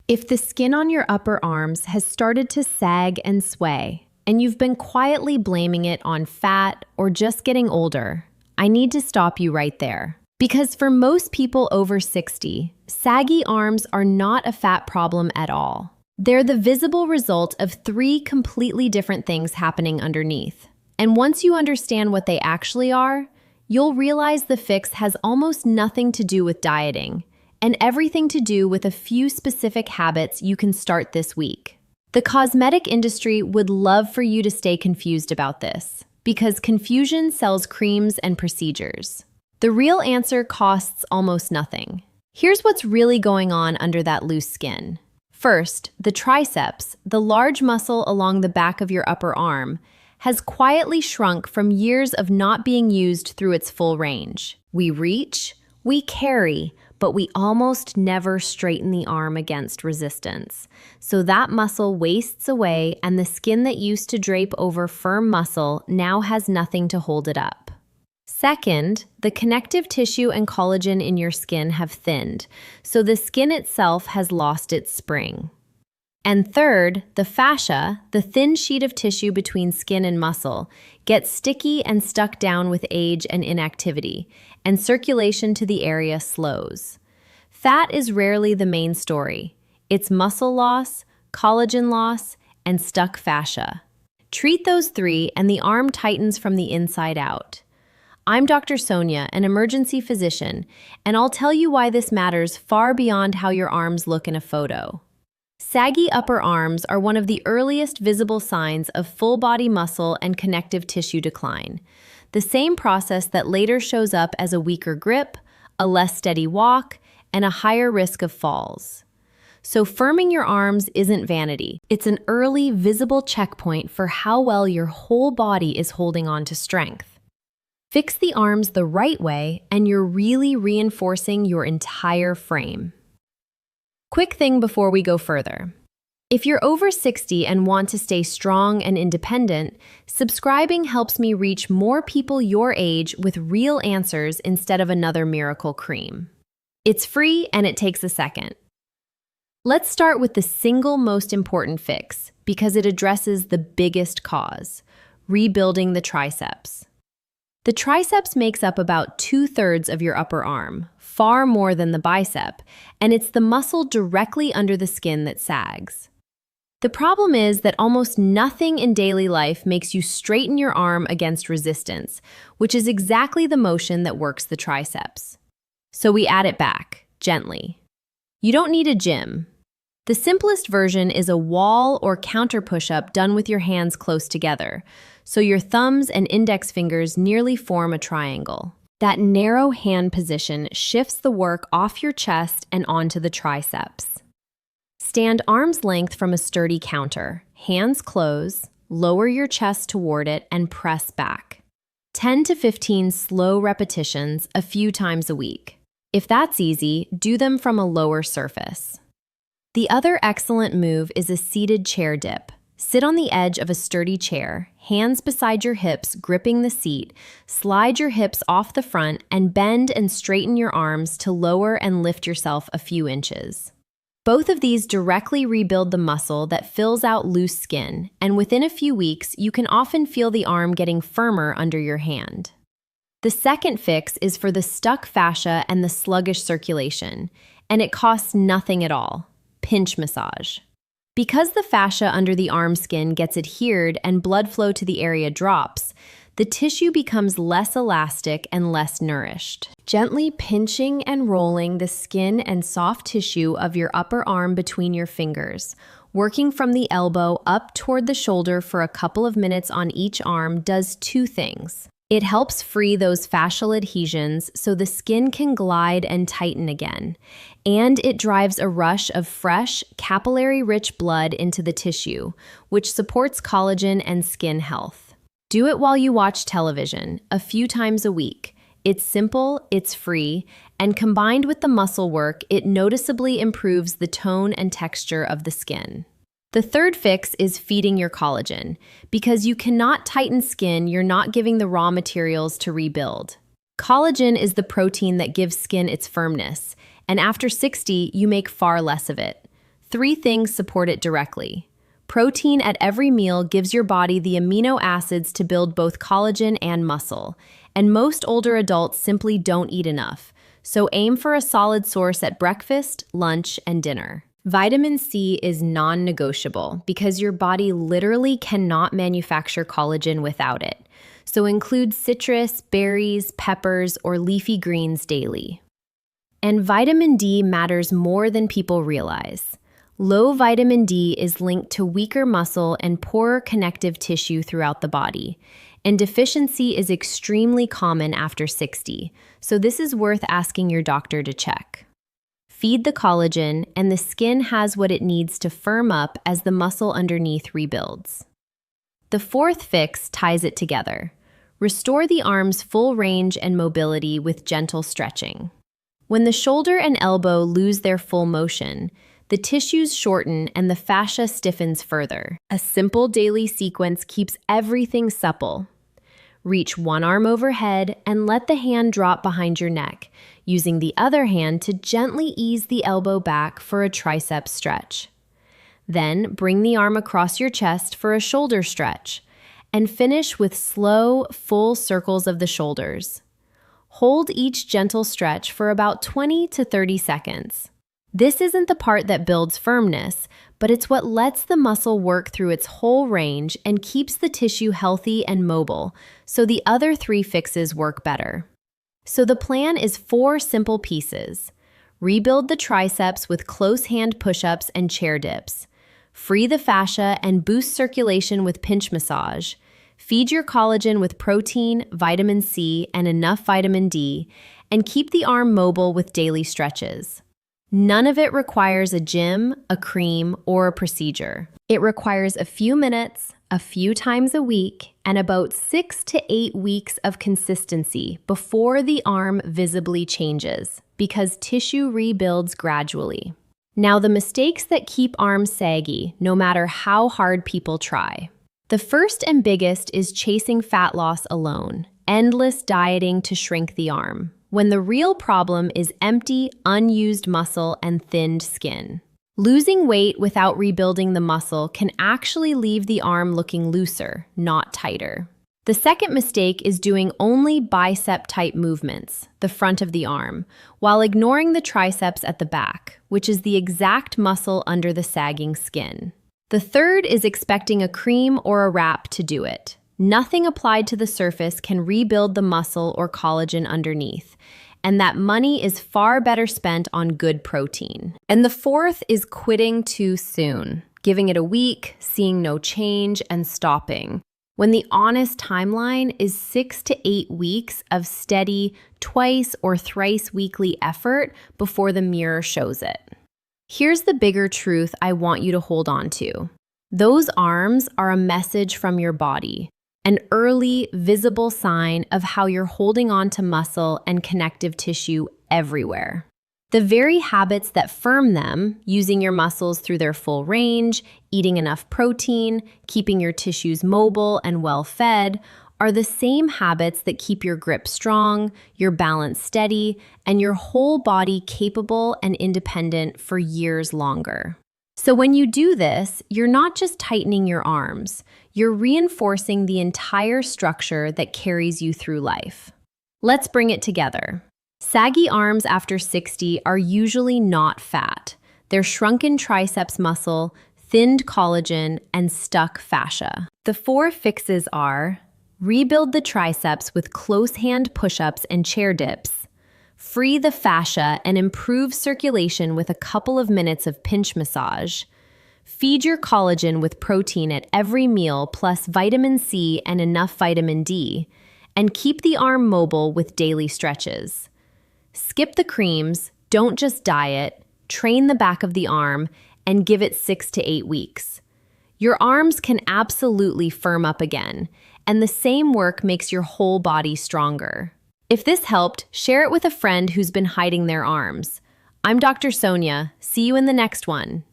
If the skin on your upper arms has started to sag and sway, and you've been quietly blaming it on fat or just getting older, I need to stop you right there. Because for most people over 60, saggy arms are not a fat problem at all. They're the visible result of three completely different things happening underneath. And once you understand what they actually are, you'll realize the fix has almost nothing to do with dieting, and everything to do with a few specific habits you can start this week. The cosmetic industry would love for you to stay confused about this, because confusion sells creams and procedures. The real answer costs almost nothing. Here's what's really going on under that loose skin. First, the triceps, the large muscle along the back of your upper arm, has quietly shrunk from years of not being used through its full range. We reach, we carry, but we almost never straighten the arm against resistance. So that muscle wastes away, and the skin that used to drape over firm muscle now has nothing to hold it up. Second, the connective tissue and collagen in your skin have thinned, so the skin itself has lost its spring. And third, the fascia, the thin sheet of tissue between skin and muscle, gets sticky and stuck down with age and inactivity, and circulation to the area slows. Fat is rarely the main story. It's muscle loss, collagen loss, and stuck fascia. Treat those three and the arm tightens from the inside out. I'm Dr. Sonia, an emergency physician, and I'll tell you why this matters far beyond how your arms look in a photo. Saggy upper arms are one of the earliest visible signs of full-body muscle and connective tissue decline, the same process that later shows up as a weaker grip, a less steady walk, and a higher risk of falls. So firming your arms isn't vanity. It's an early, visible checkpoint for how well your whole body is holding on to strength. Fix the arms the right way, and you're really reinforcing your entire frame. Quick thing before we go further. If you're over 60 and want to stay strong and independent, subscribing helps me reach more people your age with real answers instead of another miracle cream. It's free and it takes a second. Let's start with the single most important fix, because it addresses the biggest cause: rebuilding the triceps. The triceps makes up about 2/3 of your upper arm, far more than the bicep, and it's the muscle directly under the skin that sags. The problem is that almost nothing in daily life makes you straighten your arm against resistance, which is exactly the motion that works the triceps. So we add it back, gently. You don't need a gym. The simplest version is a wall or counter push-up done with your hands close together, so your thumbs and index fingers nearly form a triangle. That narrow hand position shifts the work off your chest and onto the triceps. Stand arm's length from a sturdy counter, hands close, lower your chest toward it, and press back. 10 to 15 slow repetitions a few times a week. If that's easy, do them from a lower surface. The other excellent move is a seated chair dip. Sit on the edge of a sturdy chair, hands beside your hips gripping the seat, slide your hips off the front, and bend and straighten your arms to lower and lift yourself a few inches. Both of these directly rebuild the muscle that fills out loose skin, and within a few weeks, you can often feel the arm getting firmer under your hand. The second fix is for the stuck fascia and the sluggish circulation, and it costs nothing at all: pinch massage. Because the fascia under the arm skin gets adhered and blood flow to the area drops, the tissue becomes less elastic and less nourished. Gently pinching and rolling the skin and soft tissue of your upper arm between your fingers, working from the elbow up toward the shoulder for a couple of minutes on each arm, does two things. It helps free those fascial adhesions so the skin can glide and tighten again, and it drives a rush of fresh, capillary-rich blood into the tissue, which supports collagen and skin health. Do it while you watch television, a few times a week. It's simple, it's free, and combined with the muscle work, it noticeably improves the tone and texture of the skin. The third fix is feeding your collagen. Because you cannot tighten skin you're not giving the raw materials to rebuild. Collagen is the protein that gives skin its firmness, and after 60, you make far less of it. 3 things support it directly. Protein at every meal gives your body the amino acids to build both collagen and muscle, and most older adults simply don't eat enough, so aim for a solid source at breakfast, lunch, and dinner. Vitamin C is non-negotiable because your body literally cannot manufacture collagen without it, so include citrus, berries, peppers, or leafy greens daily. And vitamin D matters more than people realize. Low vitamin D is linked to weaker muscle and poorer connective tissue throughout the body, and deficiency is extremely common after 60, so this is worth asking your doctor to check. Feed the collagen, and the skin has what it needs to firm up as the muscle underneath rebuilds. The 4th fix ties it together. Restore the arm's full range and mobility with gentle stretching. When the shoulder and elbow lose their full motion, the tissues shorten and the fascia stiffens further. A simple daily sequence keeps everything supple. Reach one arm overhead and let the hand drop behind your neck, using the other hand to gently ease the elbow back for a triceps stretch. Then bring the arm across your chest for a shoulder stretch, and finish with slow, full circles of the shoulders. Hold each gentle stretch for about 20 to 30 seconds. This isn't the part that builds firmness, but it's what lets the muscle work through its whole range and keeps the tissue healthy and mobile, so the other 3 fixes work better. So the plan is 4 simple pieces. Rebuild the triceps with close hand push-ups and chair dips. Free the fascia and boost circulation with pinch massage. Feed your collagen with protein, vitamin C, and enough vitamin D, and keep the arm mobile with daily stretches. None of it requires a gym, a cream, or a procedure. It requires a few minutes, a few times a week, and about 6 to 8 weeks of consistency before the arm visibly changes, because tissue rebuilds gradually. Now, the mistakes that keep arms saggy, no matter how hard people try. The first and biggest is chasing fat loss alone, endless dieting to shrink the arm, when the real problem is empty, unused muscle and thinned skin. Losing weight without rebuilding the muscle can actually leave the arm looking looser, not tighter. The second mistake is doing only bicep-type movements, the front of the arm, while ignoring the triceps at the back, which is the exact muscle under the sagging skin. The third is expecting a cream or a wrap to do it. Nothing applied to the surface can rebuild the muscle or collagen underneath, and that money is far better spent on good protein. And the fourth is quitting too soon, giving it a week, seeing no change, and stopping, when the honest timeline is 6 to 8 weeks of steady, twice or thrice weekly effort before the mirror shows it. Here's the bigger truth I want you to hold on to. Those arms are a message from your body, an early, visible sign of how you're holding on to muscle and connective tissue everywhere. The very habits that firm them, using your muscles through their full range, eating enough protein, keeping your tissues mobile and well-fed, are the same habits that keep your grip strong, your balance steady, and your whole body capable and independent for years longer. So when you do this, you're not just tightening your arms, you're reinforcing the entire structure that carries you through life. Let's bring it together. Saggy arms after 60 are usually not fat. They're shrunken triceps muscle, thinned collagen, and stuck fascia. The 4 fixes are: rebuild the triceps with close hand push-ups and chair dips. Free the fascia and improve circulation with a couple of minutes of pinch massage. Feed your collagen with protein at every meal plus vitamin C and enough vitamin D. And keep the arm mobile with daily stretches. Skip the creams, don't just diet, train the back of the arm, and give it 6 to 8 weeks. Your arms can absolutely firm up again, and the same work makes your whole body stronger. If this helped, share it with a friend who's been hiding their arms. I'm Dr. Sonia. See you in the next one.